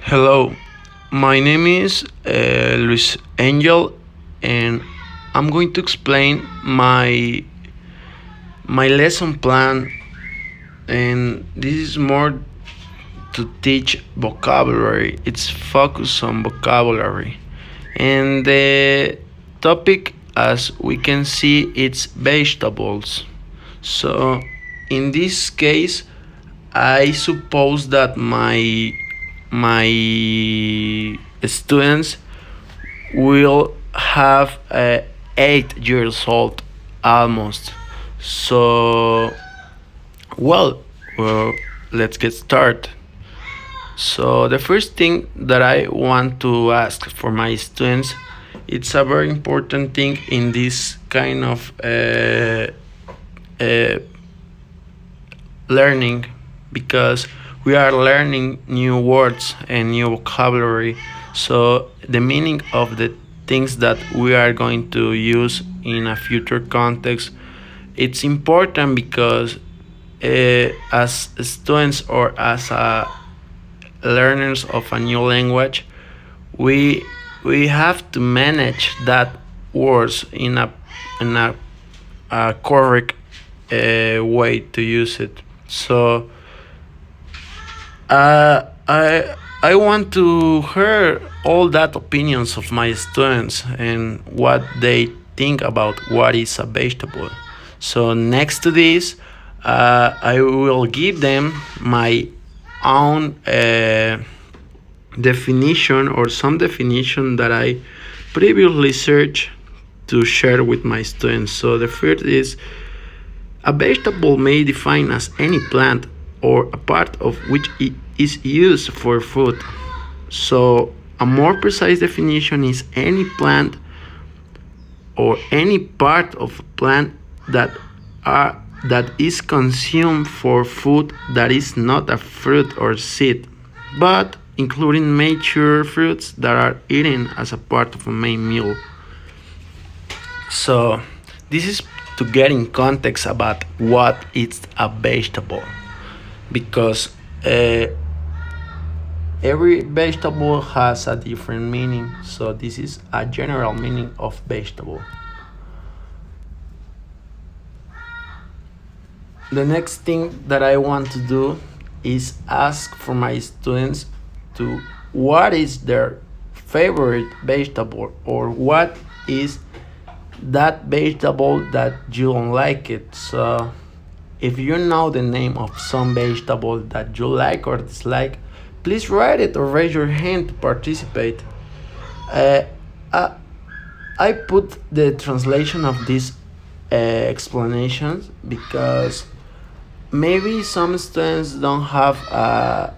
Hello, my name is Luis Angel, and I'm going to explain my lesson plan. And this is more to teach vocabulary. It's focused on vocabulary, and the topic, as we can see, it's vegetables. So, in this case, I suppose that my students will have 8 years old almost. So well, let's get started. So the first thing that I want to ask for my students, it's a very important thing in this kind of uh, learning, because we are learning new words and new vocabulary. So the meaning of the things that we are going to use in a future context, it's important because as students or as learners of a new language, we we have to manage that words in a correct way to use it. So I want to hear all that opinions of my students and what they think about what is a vegetable. So next to this, I will give them my own definition, or some definition that I previously searched to share with my students. So the first is: a vegetable may be defined as any plant or a part of which it is used for food. So a more precise definition is any plant or any part of a plant that are that is consumed for food, that is not a fruit or seed, but including mature fruits that are eaten as a part of a main meal. So this is to get in context about what is a vegetable, because every vegetable has a different meaning. So this is a general meaning of vegetable. The next thing that I want to do is ask for my students to what is their favorite vegetable, or what is that vegetable that you don't like it. So if you know the name of some vegetable that you like or dislike, please write it or raise your hand to participate. Uh, I, I put the translation of these explanations because maybe some students don't have a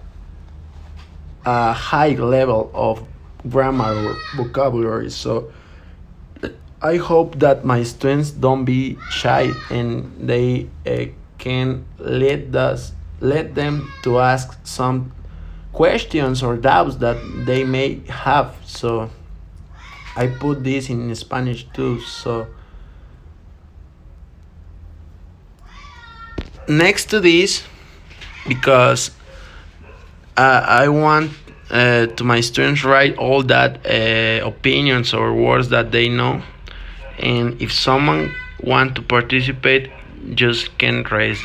high level of grammar or vocabulary. So I hope that my students don't be shy, and they can let them to ask some questions or doubts that they may have. So I put this in Spanish too. So next to this, because I want to my students write all that opinions or words that they know, and if someone want to participate, just can raise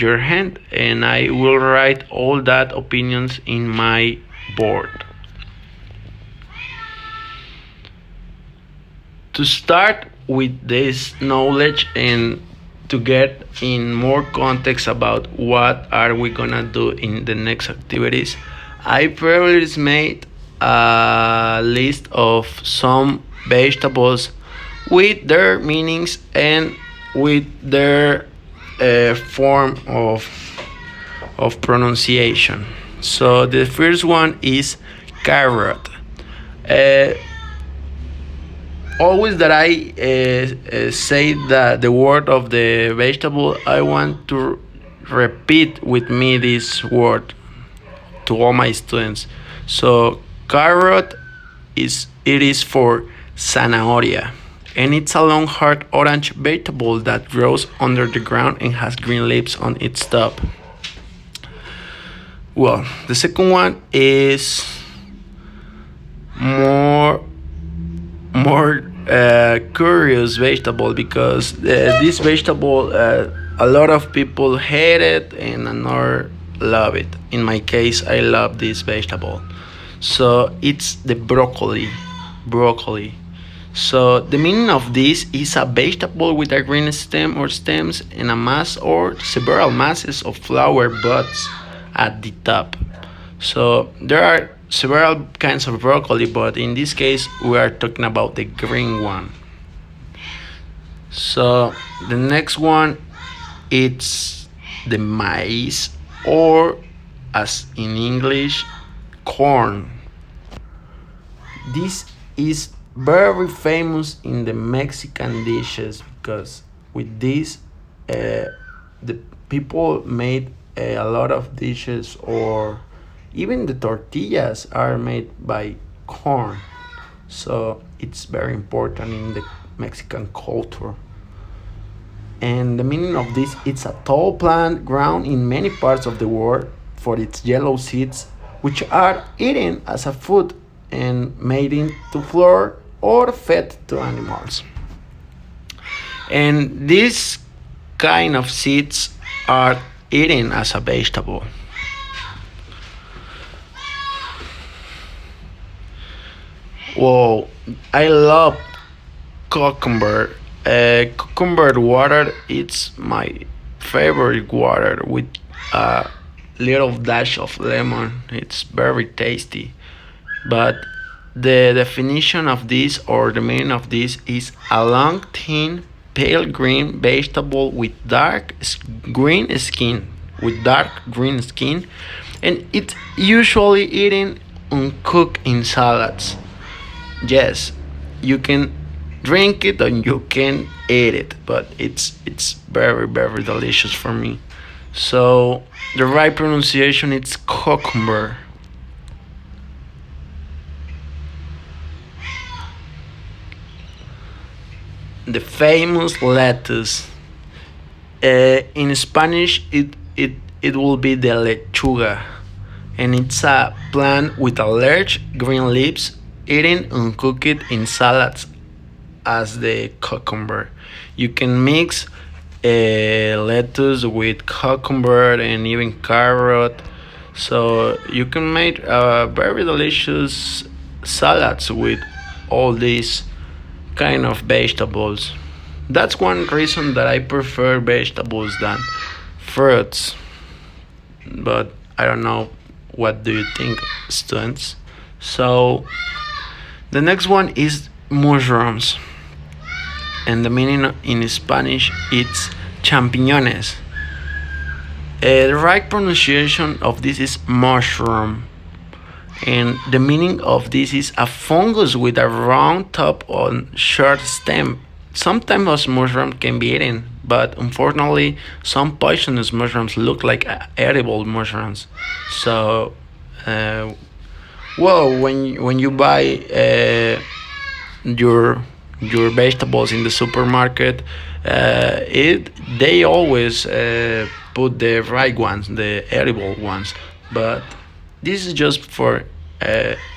your hand, and I will write all that opinions in my board. To start with this knowledge and to get in more context about what are we gonna do in the next activities, I previously made a list of some vegetables with their meanings and with their form of pronunciation. So the first one is carrot. Uh, Always that I say that the word of the vegetable, I want to repeat with me this word to all my students. So carrot is for zanahoria, and it's a long hard orange vegetable that grows under the ground and has green leaves on its top. Well, the second one is more curious vegetable because this vegetable a lot of people hate it and another love it. In my case, I love this vegetable. So it's the broccoli. So the meaning of this is a vegetable with a green stem or stems and a mass or several masses of flower buds at the top. So there are several kinds of broccoli, but in this case we are talking about the green one. So the next one it's the maize or as in English corn. This is very famous in the Mexican dishes because with this the people made a lot of dishes or even the tortillas are made by corn. So it's very important in the Mexican culture. And the meaning of this it's a tall plant grown in many parts of the world for its yellow seeds, which are eaten as a food and made into flour or fed to animals. And these kind of seeds are eaten as a vegetable. Whoa, I love cucumber. Cucumber water it's my favorite water with a little dash of lemon. It's very tasty. But the definition of this or the meaning of this is a long, thin, pale green vegetable with green skin, and it's usually eaten uncooked in salads. Yes, you can drink it and you can eat it, but it's very delicious for me. So the right pronunciation is cucumber. The famous lettuce. In Spanish, it will be the lechuga, and it's a plant with a large green leaves, eaten uncooked in salads as the cucumber. You can mix lettuce with cucumber and even carrot, so you can make very delicious salads with all these kind of vegetables. That's one reason that I prefer vegetables than fruits. But I don't know what do you think, students? So the next one is mushrooms, and the meaning in Spanish it's champiñones. The right pronunciation of this is mushroom, and the meaning of this is a fungus with a round top on short stem. Sometimes mushroom can be eaten, but unfortunately, some poisonous mushrooms look like edible mushrooms. So, uh, well, when you buy your vegetables in the supermarket, it they always put the right ones, the edible ones, but this is just for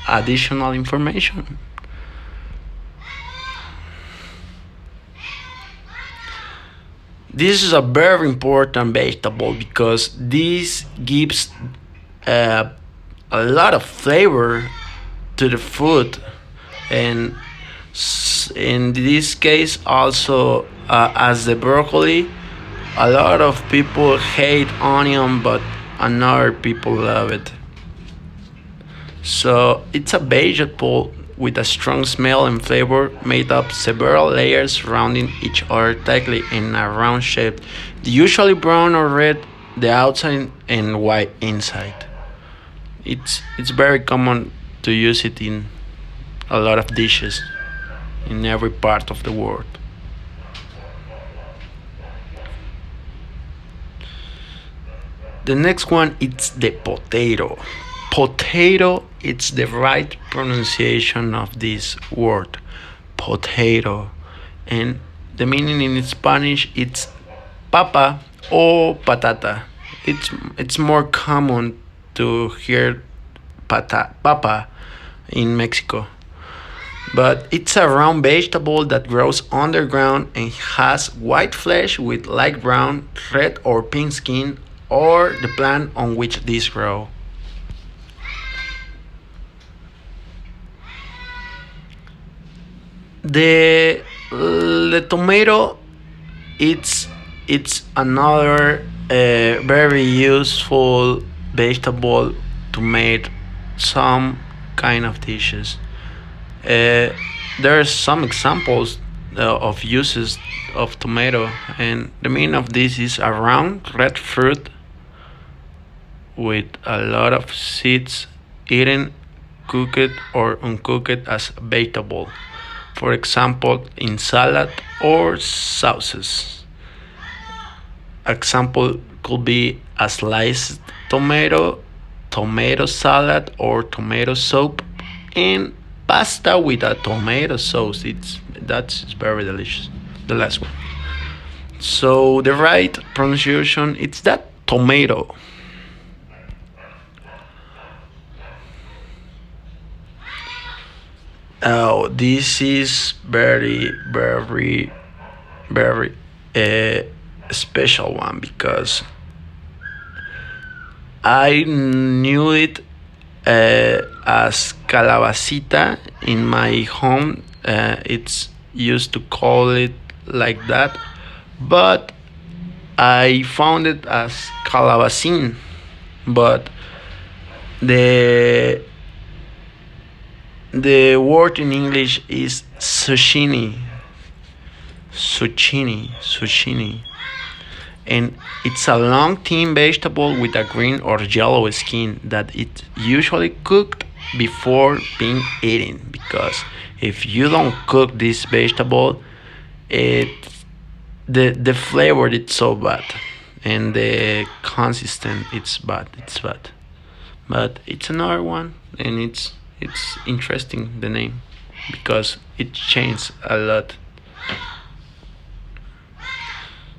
additional information. This is a very important vegetable because this gives uh, a lot of flavor to the food, and in this case also as the broccoli, a lot of people hate onion, but another people love it. So it's a vegetable with a strong smell and flavor, made up several layers surrounding each other tightly in a round shape, usually brown or red, the outside and white inside. It's very common to use it in a lot of dishes in every part of the world. The next one it's the potato. Potato, it's the right pronunciation of this word. Potato. And the meaning in Spanish it's papa or patata. It's more common to hear papa in Mexico. But it's a round vegetable that grows underground and has white flesh with light brown, red, or pink skin, or the plant on which these grow. The tomato, it's it's another very useful vegetable to make some kind of dishes. Uh, there are some examples of uses of tomato, and the meaning of this is a round red fruit with a lot of seeds, eaten, cooked, or uncooked as vegetable. For example, in salad or sauces. Example could be a sliced tomato, tomato salad, or tomato soup, and pasta with a tomato sauce. That's very delicious. The last one. So the right pronunciation it's that tomato. Oh, this is very uh, special one because I knew it as calabacita in my home. It's used to call it like that, but I found it as calabacin. But the the word in English is zucchini, and it's a long thin vegetable with a green or yellow skin that it's usually cooked before being eaten because if you don't cook this vegetable it the flavor it's so bad and the consistent it's bad but it's another one and it's interesting the name because it changed a lot.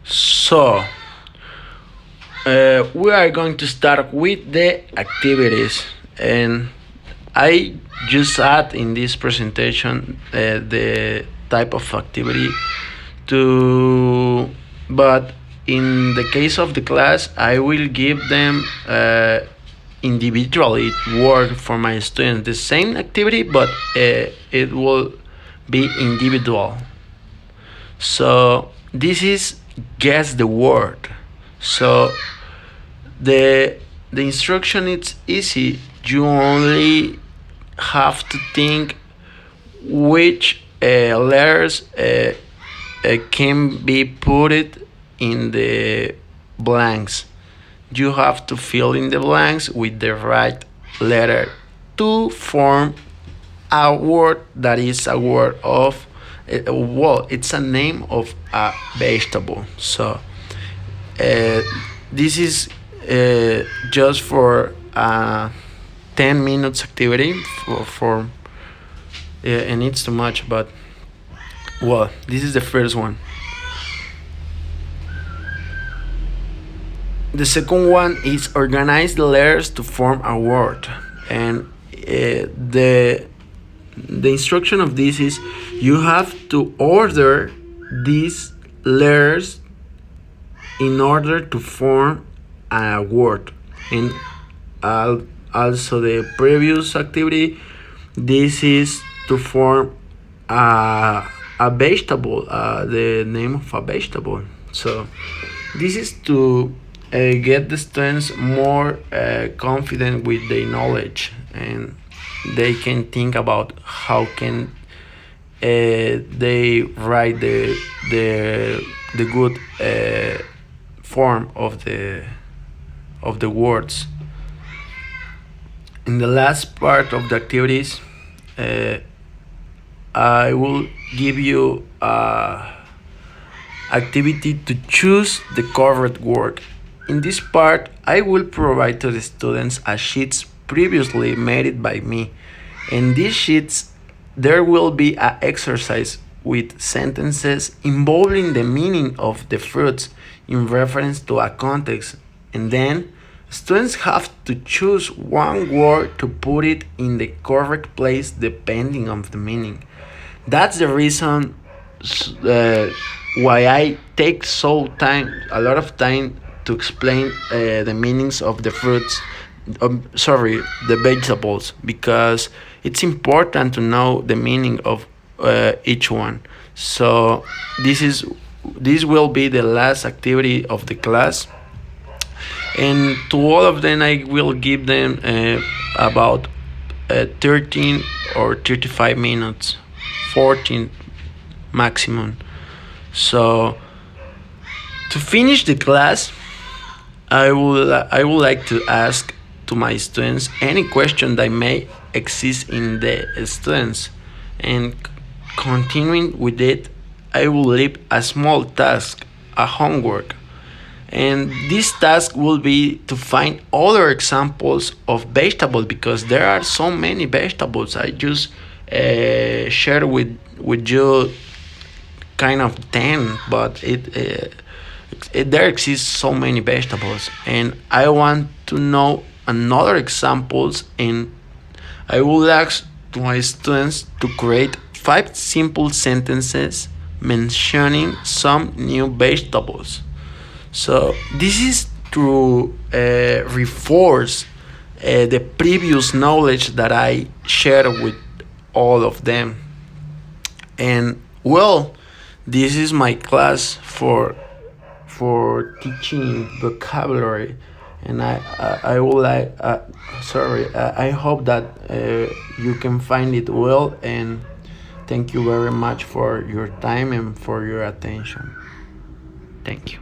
So we are going to start with the activities, and I just add in this presentation the type of activity to, but in the case of the class, I will give them individually work for my students the same activity, but it will be individual. So this is guess the word. So the instruction is easy. You only have to think which letters can be put it in the blanks. You have to fill in the blanks with the right letter to form a word that is a word of well, it's a name of a vegetable. So this is just for 10 minutes activity for and it's too much, but well, this is the first one. The second one is organize the letters to form a word, and the instruction of this is you have to order these letters in order to form a word. And also the previous activity, this is to form a vegetable, the name of a vegetable. So this is to get the students more confident with their knowledge, and they can think about how can they write the good form of the words. In the last part of the activities, I will give you activity to choose the correct word. In this part, I will provide to the students a sheets previously made by me. In these sheets, there will be an exercise with sentences involving the meaning of the fruits in reference to a context, and then Students have to choose one word to put it in the correct place depending on the meaning. That's the reason why I take a lot of time to explain the meanings of the fruits. Sorry, the vegetables, because it's important to know the meaning of each one. So this will be the last activity of the class, and to all of them I will give them about 13 or 35 minutes, 14 maximum. So to finish the class, I would like to ask to my students any question that may exist in the students, and continuing with it, I will leave a small task, a homework, and this task will be to find other examples of vegetables, because there are so many vegetables. I just share with you kind of 10, but there exists so many vegetables, and I want to know another examples, and I will ask to my students to create 5 simple sentences mentioning some new vegetables. So this is to reinforce the previous knowledge that I shared with all of them. And well, this is my class for teaching vocabulary, and I would like sorry, I hope that you can find it well, and thank you very much for your time and for your attention. Thank you.